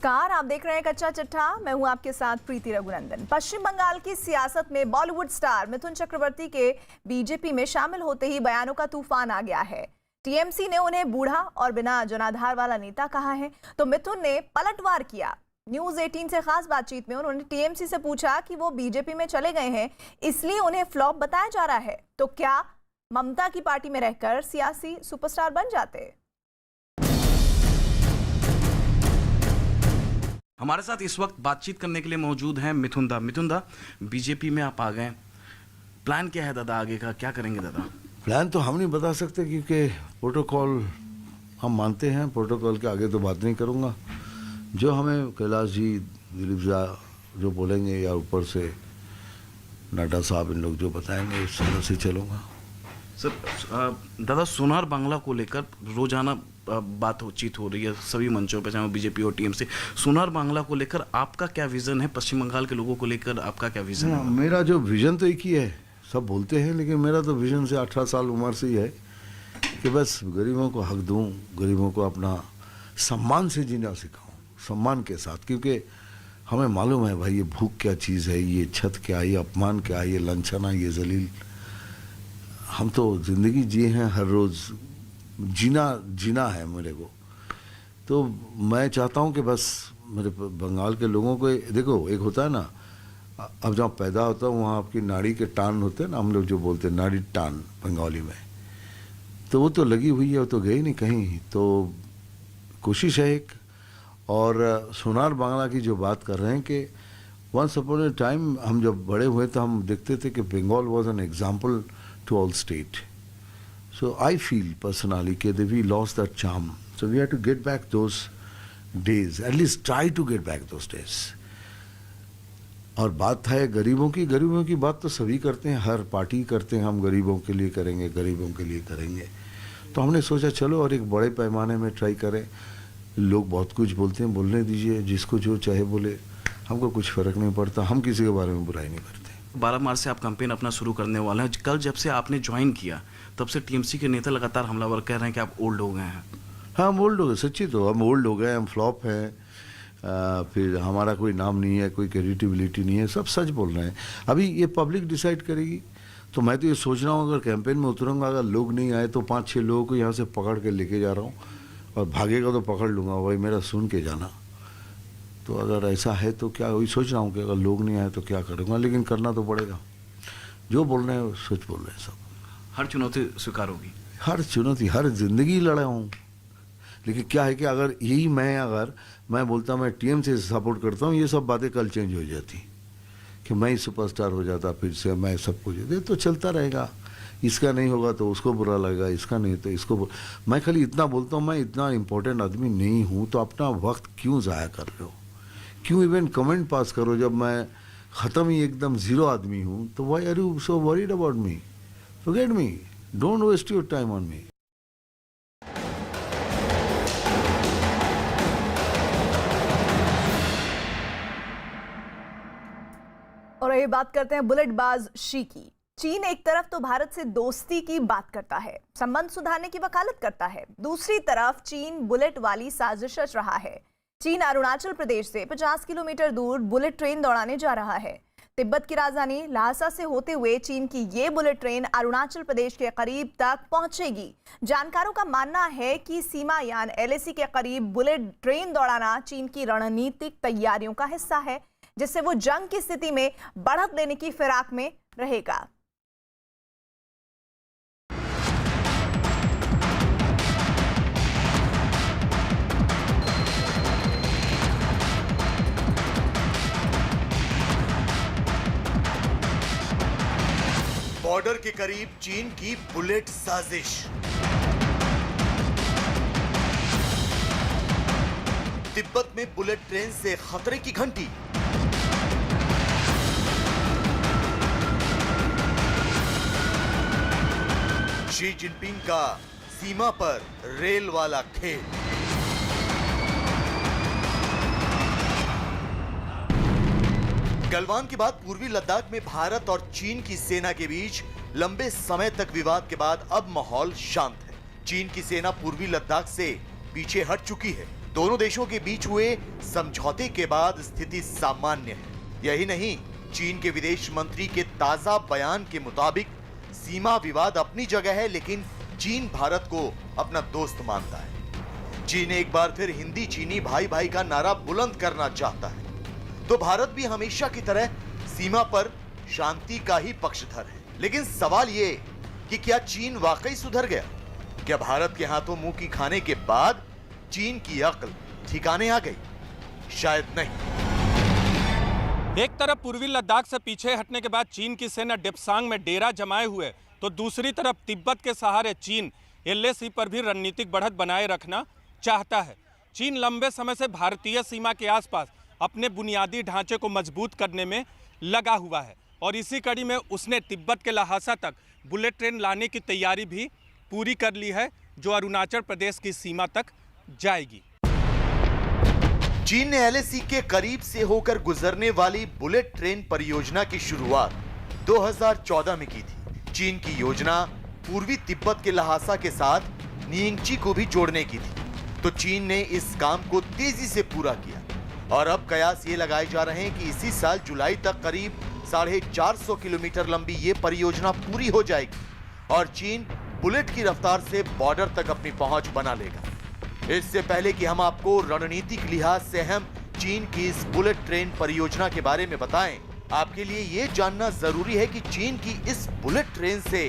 नमस्कार, आप देख रहे हैं कच्चा चिट्ठा। मैं हूं आपके साथ प्रीति रघुनंदन। पश्चिम बंगाल की सियासत में बॉलीवुड स्टार मिथुन चक्रवर्ती के बीजेपी में शामिल होते ही बयानों का तूफान आ गया है। टीएमसी ने उन्हें बूढ़ा और बिना जनाधार वाला नेता कहा है, तो मिथुन ने पलटवार किया। न्यूज 18 से खास बातचीत में उन्होंने टीएमसी से पूछा कि वो बीजेपी में चले गए हैं, इसलिए उन्हें फ्लॉप बताया जा रहा है, तो क्या ममता की पार्टी में रहकर सियासी सुपरस्टार बन जाते। हमारे साथ इस वक्त बातचीत करने के लिए मौजूद हैं मिथुन दा। बीजेपी में आप आ गए, प्लान क्या है दादा आगे का, क्या करेंगे दादा? प्लान तो हम नहीं बता सकते क्योंकि प्रोटोकॉल हम मानते हैं, प्रोटोकॉल के आगे तो बात नहीं करूंगा। जो हमें कैलाश जी, दिलीप झा जो बोलेंगे या ऊपर से नड्डा साहब इन लोग जो बताएंगे उस तरह से चलूँगा। सर दादा, सोनार बांग्ला को लेकर रोजाना बातचीत हो रही है सभी मंचों पे, चाहे बीजेपी और टीएमसी। सोनार बांग्ला को लेकर आपका क्या विजन है? पश्चिम बंगाल के लोगों को लेकर आपका क्या विजन है? मेरा जो विजन तो एक ही है, सब बोलते हैं, लेकिन मेरा तो विजन से 18 साल उम्र से ही है कि बस गरीबों को हक दूं, गरीबों को अपना सम्मान से जीना सिखाऊं, सम्मान के साथ। क्योंकि हमें मालूम है भाई ये भूख क्या चीज़ है, ये छत क्या, ये अपमान क्या, ये लांछना, ये जलील। हम तो ज़िंदगी जिए हैं, हर रोज़ जीना है मेरे को। तो मैं चाहता हूँ कि बस मेरे बंगाल के लोगों को देखो, एक होता है ना, अब जहाँ पैदा होता हूँ वहाँ आपकी नाड़ी के टान होते हैं ना, हम लोग जो बोलते हैं नाड़ी टान बंगाली में, तो वो तो लगी हुई है, वो तो गई नहीं कहीं। तो कोशिश है एक। और सोनार बांग्ला की जो बात कर रहे हैं कि वंस अपॉन ए टाइम हम जब बड़े हुए तो हम देखते थे कि Bengal was an example to all state. So I feel personally that we lost that charm. So we have to get back those days, at least try to get back those days. और बात है गरीबों की बात तो सभी करते हैं, हर पार्टी करते हैं, हम गरीबों के लिए करेंगे, गरीबों के लिए करेंगे। तो हमने सोचा चलो और एक बड़े पैमाने में ट्राई करें। लोग बहुत कुछ बोलते हैं, बोलने दीजिए, जिसको जो चाहे बोले, हमको कुछ फ़र्क नहीं पड़ता, हम किसी के बारे में बुराई नहीं करते। 12 मार्च से आप कैंपेन अपना शुरू करने वाले हैं। कल जब से आपने ज्वाइन किया तब से टीएमसी के नेता लगातार हमलावर कह रहे हैं कि आप ओल्ड हो गए हैं। हाँ, हम ओल्ड हो गए, सच्ची तो हम ओल्ड हो गए, हम फ्लॉप हैं, फिर हमारा कोई नाम नहीं है, कोई क्रेडिटिबिलिटी नहीं है, सब सच बोल रहे हैं। अभी ये पब्लिक डिसाइड करेगी। तो मैं तो ये सोच रहा हूँ अगर कैंपेन में उतरूँगा, अगर लोग नहीं आए तो 5-6 लोगों को यहाँ से पकड़ के लेके जा रहा हूँ, और भागेगा तो पकड़ लूँगा, भाई मेरा सुन के जाना। तो अगर ऐसा है तो क्या, वही सोच रहा हूँ कि अगर लोग नहीं आए तो क्या करूँगा, लेकिन करना तो पड़ेगा। जो बोल रहे हैं सच बोल रहे हैं सब। हर चुनौती स्वीकार होगी, हर चुनौती, हर जिंदगी लड़ा हूँ। लेकिन क्या है कि अगर यही मैं बोलता मैं टीएम से सपोर्ट करता हूँ, ये सब बातें कल चेंज हो जाती कि मैं ही सुपरस्टार हो जाता, फिर से मैं सब कुछ तो चलता रहेगा। इसका नहीं होगा तो उसको बुरा लगेगा, इसका नहीं तो इसको मैं खाली इतना बोलता हूँ, मैं इतना इम्पोर्टेंट आदमी नहीं हूँ, तो अपना वक्त क्यों ज़ाया कर रहे हो, क्यों इवन कमेंट पास करो जब मैं ख़त्म ही एकदम ज़ीरो आदमी हूँ। तो why are you so worried about me? Forget me, don't waste your time on me. और ये बात करते हैं बुलेटबाज शी की। चीन एक तरफ तो भारत से दोस्ती की बात करता है, संबंध सुधारने की वकालत करता है, दूसरी तरफ चीन बुलेट वाली साजिश रच रहा है। चीन अरुणाचल प्रदेश से 50 किलोमीटर दूर बुलेट ट्रेन दौड़ाने जा रहा है। तिब्बत की राजधानी ल्हासा से होते हुए चीन की ये बुलेट ट्रेन अरुणाचल प्रदेश के करीब तक पहुंचेगी। जानकारों का मानना है कि सीमायान एलएसी के करीब बुलेट ट्रेन दौड़ाना चीन की रणनीतिक तैयारियों का हिस्सा है, जिससे वो जंग की स्थिति में बढ़त लेने की फिराक में रहेगा। बॉर्डर के करीब चीन की बुलेट साजिश। तिब्बत में बुलेट ट्रेन से खतरे की घंटी। शी जिनपिंग का सीमा पर रेल वाला खेल। गलवान के बाद पूर्वी लद्दाख में भारत और चीन की सेना के बीच लंबे समय तक विवाद के बाद अब माहौल शांत है। चीन की सेना पूर्वी लद्दाख से पीछे हट चुकी है। दोनों देशों के बीच हुए समझौते के बाद स्थिति सामान्य है। यही नहीं, चीन के विदेश मंत्री के ताजा बयान के मुताबिक सीमा विवाद अपनी जगह है, लेकिन चीन भारत को अपना दोस्त मानता है। चीन एक बार फिर हिंदी चीनी भाई भाई का नारा बुलंद करना चाहता है, तो भारत भी हमेशा की तरह सीमा पर शांति का ही पक्षधर है। लेकिन सवाल ये कि क्या चीन वाकई सुधर गया? क्या भारत के हाथों मुंह की खाने के बाद चीन की अक्ल ठिकाने आ गई? शायद नहीं। एक तरफ पूर्वी लद्दाख से पीछे हटने के बाद चीन की सेना डेप्सांग में डेरा जमाए हुए, तो दूसरी तरफ तिब्बत के सहारे चीन एलएसी पर भी रणनीतिक बढ़त बनाए रखना चाहता है। चीन लंबे समय से भारतीय सीमा के आसपास अपने बुनियादी ढांचे को मजबूत करने में लगा हुआ है और इसी कड़ी में उसने तिब्बत के लहासा तक बुलेट ट्रेन लाने की तैयारी भी पूरी कर ली है, जो अरुणाचल प्रदेश की सीमा तक जाएगी। चीन ने एलएसी के करीब से होकर गुजरने वाली बुलेट ट्रेन परियोजना की शुरुआत 2014 में की थी। चीन की योजना पूर्वी तिब्बत के लहासा के साथ नियंगची को भी जोड़ने की थी, तो चीन ने इस काम को तेजी से पूरा किया और अब कयास ये लगाए जा रहे हैं कि इसी साल जुलाई तक करीब 450 किलोमीटर लंबी ये परियोजना पूरी हो जाएगी और चीन बुलेट की रफ्तार से बॉर्डर तक अपनी पहुंच बना लेगा। इससे पहले कि हम आपको रणनीतिक लिहाज से अहम चीन की इस बुलेट ट्रेन परियोजना के बारे में बताएं, आपके लिए ये जानना जरूरी है कि चीन की इस बुलेट ट्रेन से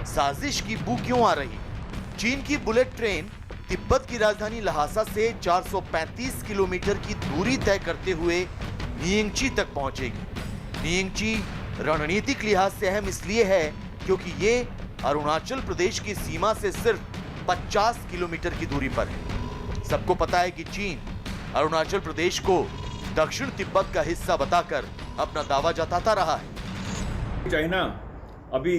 साजिश की बू क्यों आ रही है। चीन की बुलेट ट्रेन तिब्बत की राजधानी लहासा से 435 किलोमीटर की दूरी तय करते हुए नियंगची तक पहुंचेगी। नियंगची रणनीतिक लिहाज से अहम इसलिए है क्योंकि ये अरुणाचल प्रदेश की सीमा से सिर्फ 50 किलोमीटर की दूरी पर है। सबको पता है कि चीन अरुणाचल प्रदेश को दक्षिण तिब्बत का हिस्सा बताकर अपना दावा जताता रहा है। चाइना अभी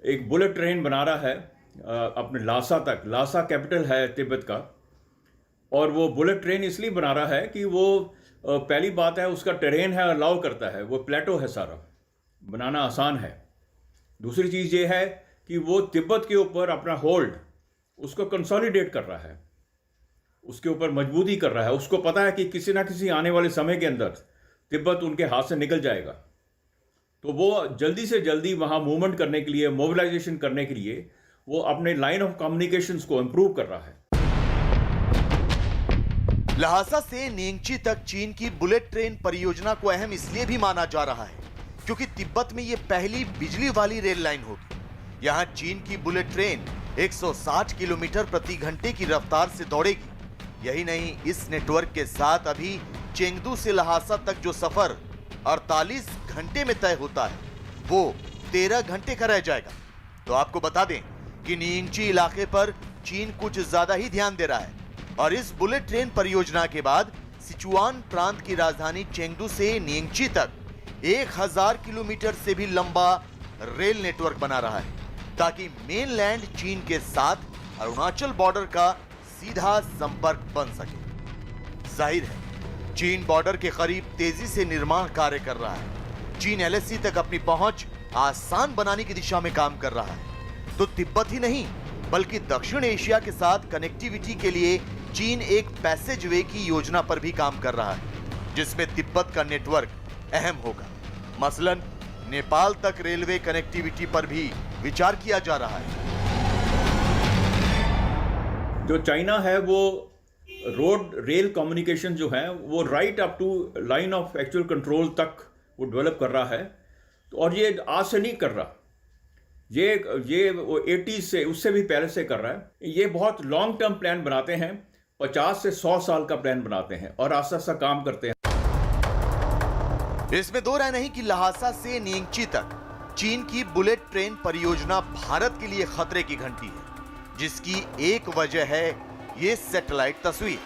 एक बुलेट ट्रेन बना रहा है अपने लासा तक। लासा कैपिटल है तिब्बत का, और वो बुलेट ट्रेन इसलिए बना रहा है कि वो पहली बात है उसका टेरेन है, अलाउ करता है, वो प्लेटो है, सारा बनाना आसान है। दूसरी चीज़ ये है कि वो तिब्बत के ऊपर अपना होल्ड उसको कंसोलिडेट कर रहा है, उसके ऊपर मजबूती कर रहा है। उसको पता है कि किसी ना किसी आने वाले समय के अंदर तिब्बत उनके हाथ से निकल जाएगा, तो वो जल्दी से जल्दी वहाँ मूवमेंट करने के लिए, मोबिलाइजेशन करने के लिए वो अपने लाइन ऑफ कम्युनिकेशंस को इंप्रूव कर रहा है। लहासा से नियंगची तक चीन की बुलेट ट्रेन परियोजना को अहम इसलिए भी माना जा रहा है क्योंकि तिब्बत में ये पहली बिजली वाली रेल लाइन होगी। यहाँ चीन की बुलेट ट्रेन 160 किलोमीटर प्रति घंटे की रफ्तार से दौड़ेगी। यही नहीं, इस नेटवर्क के साथ अभी चेंगदू से लहासा तक जो सफर 48 घंटे में तय होता है वो 13 घंटे का रह जाएगा। तो आपको बता दें कि नियंगची इलाके पर चीन कुछ ज्यादा ही ध्यान दे रहा है और इस बुलेट ट्रेन परियोजना के बाद सिचुआन प्रांत की राजधानी चेंगदू से नियंगची तक 1000 किलोमीटर से भी लंबा रेल नेटवर्क बना रहा है ताकि मेनलैंड चीन के साथ अरुणाचल बॉर्डर का सीधा संपर्क बन सके। जाहिर है चीन बॉर्डर के करीब तेजी से निर्माण कार्य कर रहा है। चीन एलएसी तक अपनी पहुंच आसान बनाने की दिशा में काम कर रहा है। तो तिब्बत ही नहीं बल्कि दक्षिण एशिया के साथ कनेक्टिविटी के लिए चीन एक पैसेज वे की योजना पर भी काम कर रहा है जिसमें तिब्बत का नेटवर्क अहम होगा। मसलन नेपाल तक रेलवे कनेक्टिविटी पर भी विचार किया जा रहा है। जो चाइना है वो रोड रेल कम्युनिकेशन जो है वो right up to line of actual control तक वो डेवलप कर रहा है। तो और ये आज से नहीं कर रहा, ये वो 80s से उससे भी पहले से कर रहा है। ये बहुत लॉन्ग टर्म प्लान बनाते हैं, 50 से 100 साल का प्लान बनाते हैं और आस्ता आस्ता काम करते हैं। इसमें दो राय नहीं कि लहासा से नियंगची तक चीन की बुलेट ट्रेन परियोजना भारत के लिए खतरे की घंटी है, जिसकी एक वजह है ये सैटेलाइट तस्वीर।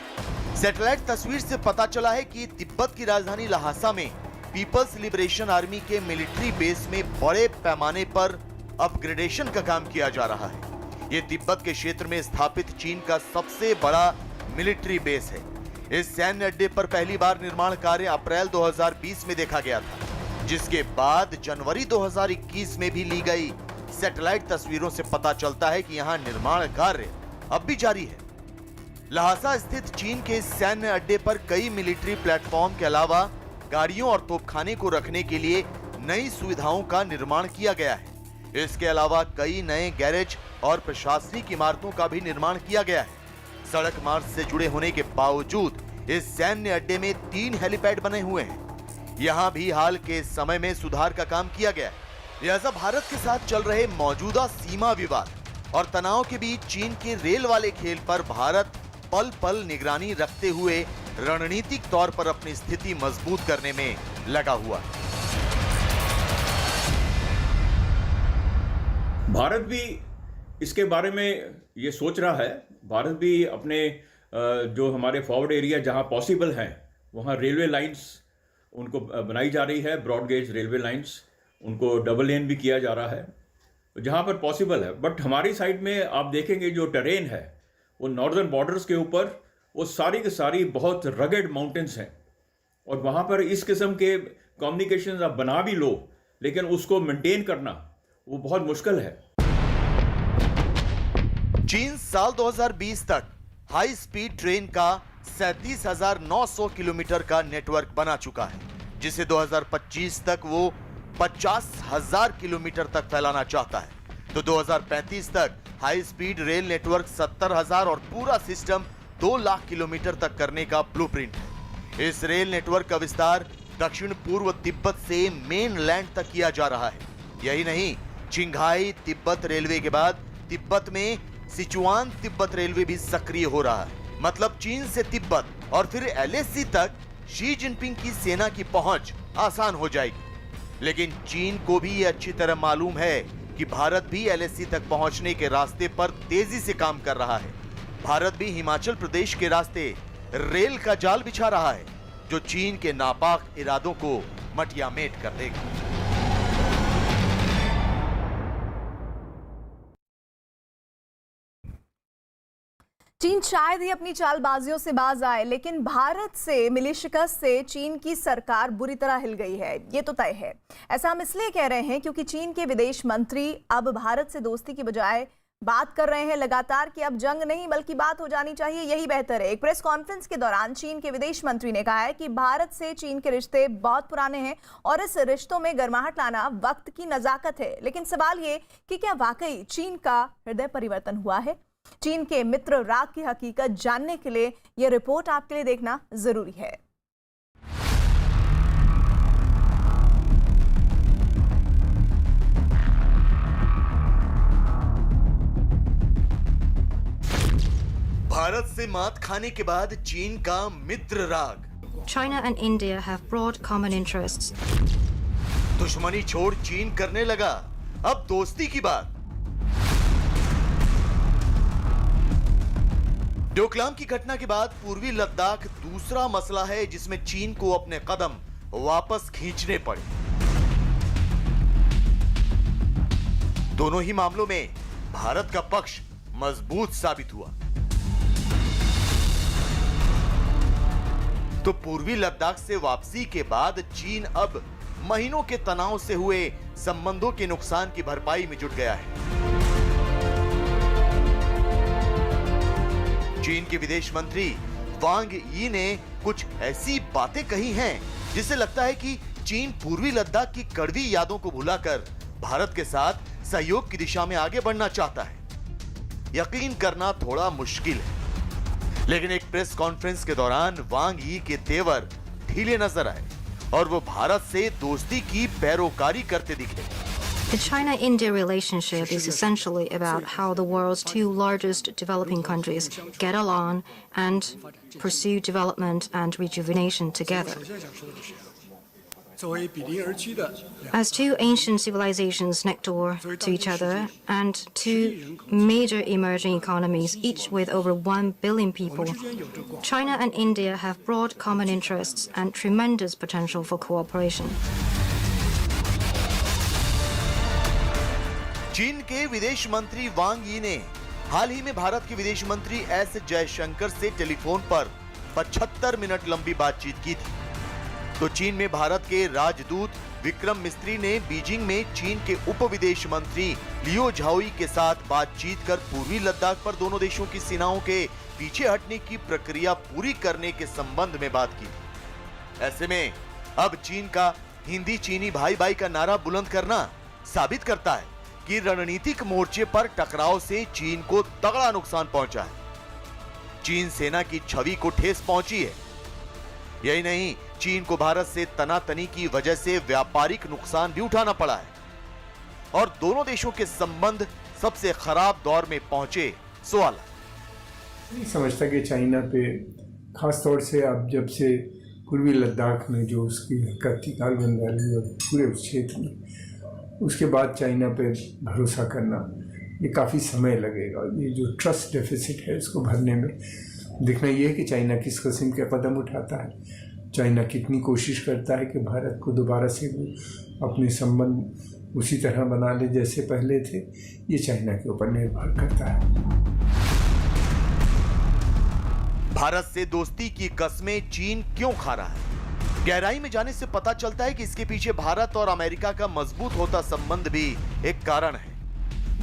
सैटेलाइट तस्वीर से पता चला है कि तिब्बत की राजधानी लहासा में पीपल्स लिबरेशन आर्मी के मिलिट्री बेस में बड़े पैमाने पर अपग्रेडेशन का काम किया जा रहा है। ये तिब्बत के क्षेत्र में स्थापित चीन का सबसे बड़ा मिलिट्री बेस है। इस सैन्य अड्डे पर पहली बार निर्माण कार्य अप्रैल 2020 में देखा गया था, जिसके बाद जनवरी 2021 में भी ली गई सैटेलाइट तस्वीरों से पता चलता है कि यहाँ निर्माण कार्य अब भी जारी है। लहासा स्थित चीन के इस सैन्य अड्डे पर कई मिलिट्री प्लेटफॉर्म के अलावा गाड़ियों और तोपखाने को रखने के लिए नई सुविधाओं का निर्माण किया गया है। इसके अलावा कई नए गैरेज और प्रशासनिक इमारतों का भी निर्माण किया गया है। सड़क मार्ग से जुड़े होने के बावजूद इस सैन्य अड्डे में 3 हेलीपैड बने हुए हैं। यहाँ भी हाल के समय में सुधार का काम किया गया है। लिहाजा भारत के साथ चल रहे मौजूदा सीमा विवाद और तनाव के बीच चीन के रेल वाले खेल पर भारत पल पल निगरानी रखते हुए रणनीतिक तौर पर अपनी स्थिति मजबूत करने में लगा हुआ है। भारत भी इसके बारे में ये सोच रहा है। भारत भी अपने जो हमारे फॉरवर्ड एरिया जहां पॉसिबल हैं वहां रेलवे लाइंस उनको बनाई जा रही है, ब्रॉड गेज रेलवे लाइंस, उनको डबल लेन भी किया जा रहा है जहां पर पॉसिबल है। बट हमारी साइड में आप देखेंगे जो टेरेन है वो नॉर्दर्न बॉर्डर्स के ऊपर वो सारी की सारी बहुत रगेड माउंटेन्स हैं और वहां पर इस किस्म के कम्युनिकेशन आप बना भी लो लेकिन उसको मेंटेन करना वो बहुत मुश्किल है। चीन साल 2020 तक हाई स्पीड ट्रेन का 37,900 किलोमीटर का नेटवर्क बना चुका है, जिसे 2025 तक वो 50,000 किलोमीटर तक फैलाना चाहता है। तो 2035 तक हाई स्पीड रेल नेटवर्क 70,000 और पूरा सिस्टम 2 लाख किलोमीटर तक करने का ब्लूप्रिंट है। इस रेल नेटवर्क का विस्तार दक्षिण पूर्व तिब्बत से मेनलैंड तक किया जा रहा है। यही नहीं, चिंघाई तिब्बत रेलवे के बाद तिब्बत में सिचुआन तिब्बत रेलवे भी सक्रिय हो रहा है। मतलब चीन से तिब्बत और फिर LAC तक शी जिनपिंग की सेना की पहुंच आसान हो जाएगी। लेकिन चीन को भी यह अच्छी तरह मालूम है कि भारत भी LAC तक पहुंचने के रास्ते पर तेजी से काम कर रहा है। भारत भी हिमाचल प्रदेश के रास्ते रेल का जाल बिछा रहा है, जो चीन के नापाक इरादों को मटियामेट कर देगा। चीन शायद ही अपनी चालबाजियों से बाज आए, लेकिन भारत से मिली शिकस्त से चीन की सरकार बुरी तरह हिल गई है, ये तो तय है। ऐसा हम इसलिए कह रहे हैं क्योंकि चीन के विदेश मंत्री अब भारत से दोस्ती की बजाय बात कर रहे हैं लगातार कि अब जंग नहीं बल्कि बात हो जानी चाहिए, यही बेहतर है। एक प्रेस कॉन्फ्रेंस के दौरान चीन के विदेश मंत्री ने कहा है कि भारत से चीन के रिश्ते बहुत पुराने हैं और इस रिश्तों में गर्माहट लाना वक्त की नजाकत है। लेकिन सवाल ये कि क्या वाकई चीन का हृदय परिवर्तन हुआ है? चीन के मित्र राग की हकीकत जानने के लिए यह रिपोर्ट आपके लिए देखना जरूरी है। भारत से मात खाने के बाद चीन का मित्र राग। China and India have broad common interests. दुश्मनी छोड़ चीन करने लगा अब दोस्ती की बात। डोकलाम की घटना के बाद पूर्वी लद्दाख दूसरा मसला है जिसमें चीन को अपने कदम वापस खींचने पड़े। दोनों ही मामलों में भारत का पक्ष मजबूत साबित हुआ। तो पूर्वी लद्दाख से वापसी के बाद चीन अब महीनों के तनाव से हुए संबंधों के नुकसान की भरपाई में जुट गया है। चीन के विदेश मंत्री वांग यी ने कुछ ऐसी बातें कही हैं जिससे लगता है कि चीन पूर्वी लद्दाख की कड़वी यादों को भुलाकर भारत के साथ सहयोग की दिशा में आगे बढ़ना चाहता है। यकीन करना थोड़ा मुश्किल है, लेकिन एक प्रेस कॉन्फ्रेंस के दौरान वांग यी के तेवर ढीले नजर आए और वो भारत से दोस्ती की पैरोकारी करते दिखे। The China-India relationship is essentially about how the world's two largest developing countries get along and pursue development and rejuvenation together. As two ancient civilizations next door to each other and two major emerging economies, each with over 1 billion people, China and India have broad common interests and tremendous potential for cooperation. चीन के विदेश मंत्री वांग यी ने हाल ही में भारत के विदेश मंत्री एस जयशंकर से टेलीफोन पर 75 मिनट लंबी बातचीत की थी। तो चीन में भारत के राजदूत विक्रम मिस्त्री ने बीजिंग में चीन के उप विदेश मंत्री लियो झाओई के साथ बातचीत कर पूर्वी लद्दाख पर दोनों देशों की सेनाओं के पीछे हटने की प्रक्रिया पूरी करने के संबंध में बात की। ऐसे में अब चीन का हिंदी चीनी भाई भाई का नारा बुलंद करना साबित करता है कि रणनीतिक मोर्चे पर टकराव से चीन को तगड़ा नुकसान पहुंचा है। चीन सेना की छवि को ठेस पहुंची है। यही नहीं, चीन को भारत से तनातनी की वजह से व्यापारिक नुकसान भी उठाना पड़ा है और दोनों देशों के संबंध सबसे खराब दौर में पहुंचे। सवाल नहीं समझता कि चाइना पे खास तौर से अब जब से पूर्वी लद्दाख में जो उसकी हरकत थी गालवन वैली और पूरे उस क्षेत्र में, उसके बाद चाइना पे भरोसा करना ये काफ़ी समय लगेगा। ये जो ट्रस्ट डेफिसिट है इसको भरने में देखना ये है कि चाइना किस किस्म के कदम उठाता है, चाइना कितनी कोशिश करता है कि भारत को दोबारा से वो अपने संबंध उसी तरह बना ले जैसे पहले थे। ये चाइना के ऊपर निर्भर करता है। भारत से दोस्ती की कस्में चीन क्यों खा रहा है? गहराई में जाने से पता चलता है कि इसके पीछे भारत और अमेरिका का मजबूत होता संबंध भी एक कारण है।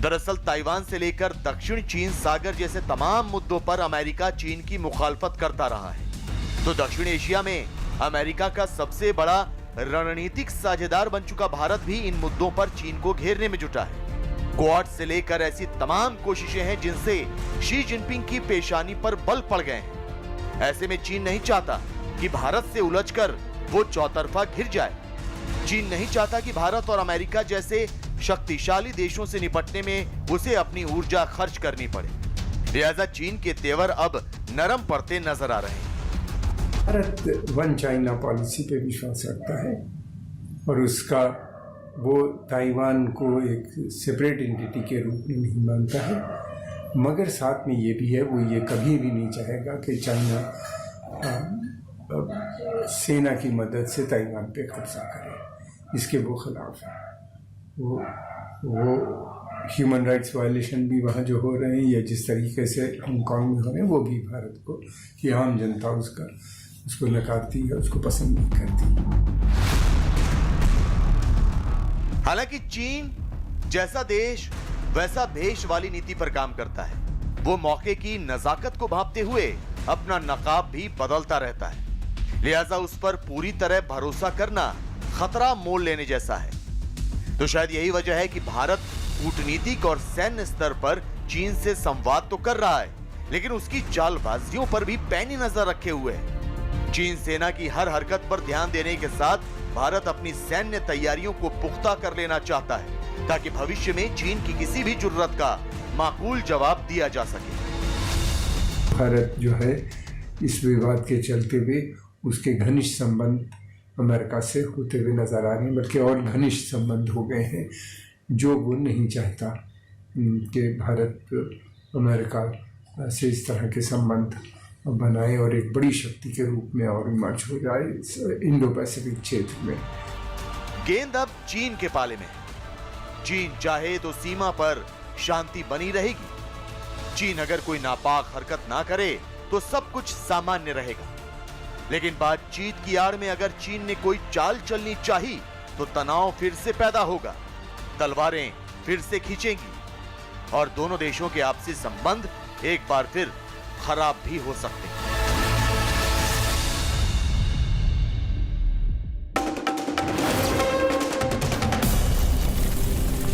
दरअसल ताइवान से लेकर दक्षिण चीन सागर जैसे तमाम मुद्दों पर अमेरिका चीन की मुखालफत करता रहा है। तो दक्षिण एशिया में अमेरिका का सबसे बड़ा रणनीतिक साझेदार बन चुका भारत भी इन मुद्दों पर चीन को घेरने में जुटा है। क्वाड से लेकर ऐसी तमाम कोशिशें हैं जिनसे शी जिनपिंग की पेशानी पर बल पड़ गए हैं। ऐसे में चीन नहीं चाहता कि भारत से उलझकर वो चौतरफा घिर जाए। चीन नहीं चाहता कि भारत और अमेरिका जैसे शक्तिशाली देशों से निपटने में उसे अपनी ऊर्जा खर्च करनी पड़े। लिहाजा चीन के तेवर अब नरम पड़ते नजर आ रहे हैं। भारत वन चाइना पॉलिसी पे विश्वास रखता है और उसका वो ताइवान को एक सेपरेट एंटिटी के रूप में नहीं मानता है, मगर साथ में ये भी है वो ये कभी भी नहीं चाहेगा कि चाइना सेना की मदद से ताइवान पे कब्जा करे। इसके वो खिलाफ है। वो ह्यूमन राइट्स वायलेशन भी वहाँ जो हो रहे हैं या जिस तरीके से हांगकांग में हो रहे हैं वो भी भारत को कि आम जनता उसको नकारती है, उसको पसंद नहीं करती। हालांकि चीन जैसा देश वैसा भेष वाली नीति पर काम करता है। वो मौके की नजाकत को भांपते हुए अपना नकाब भी बदलता रहता है। लिहाजा उस पर पूरी तरह भरोसा करना खतरा मोल लेने जैसा है। तो शायद यही वजह है कि भारत कूटनीतिक और सैन्य स्तर पर चीन से संवाद तो कर रहा है, लेकिन उसकी चालबाजियों पर भी पैनी नजर रखे हुए है। चीन सेना की हर हरकत पर ध्यान देने के साथ भारत अपनी सैन्य तैयारियों को पुख्ता कर लेना चाहता है ताकि भविष्य में चीन की किसी भी जुर्रत का माकूल जवाब दिया जा सके। भारत जो है इस विवाद के चलते हुए उसके घनिष्ठ संबंध अमेरिका से होते हुए नजर आ रहे हैं, बल्कि और घनिष्ठ संबंध हो गए हैं जो वो नहीं चाहता कि भारत अमेरिका से इस तरह के संबंध बनाए और एक बड़ी शक्ति के रूप में और इमर्ज हो जाए इंडो पैसिफिक क्षेत्र में। गेंद अब चीन के पाले में है। चीन चाहे तो सीमा पर शांति बनी रहेगी। चीन अगर कोई नापाक हरकत ना करे तो सब कुछ सामान्य रहेगा। लेकिन बातचीत की आड़ में अगर चीन ने कोई चाल चलनी चाहिए तो तनाव फिर से पैदा होगा, तलवारें फिर से खींचेंगी और दोनों देशों के आपसी संबंध एक बार फिर खराब भी हो सकते हैं।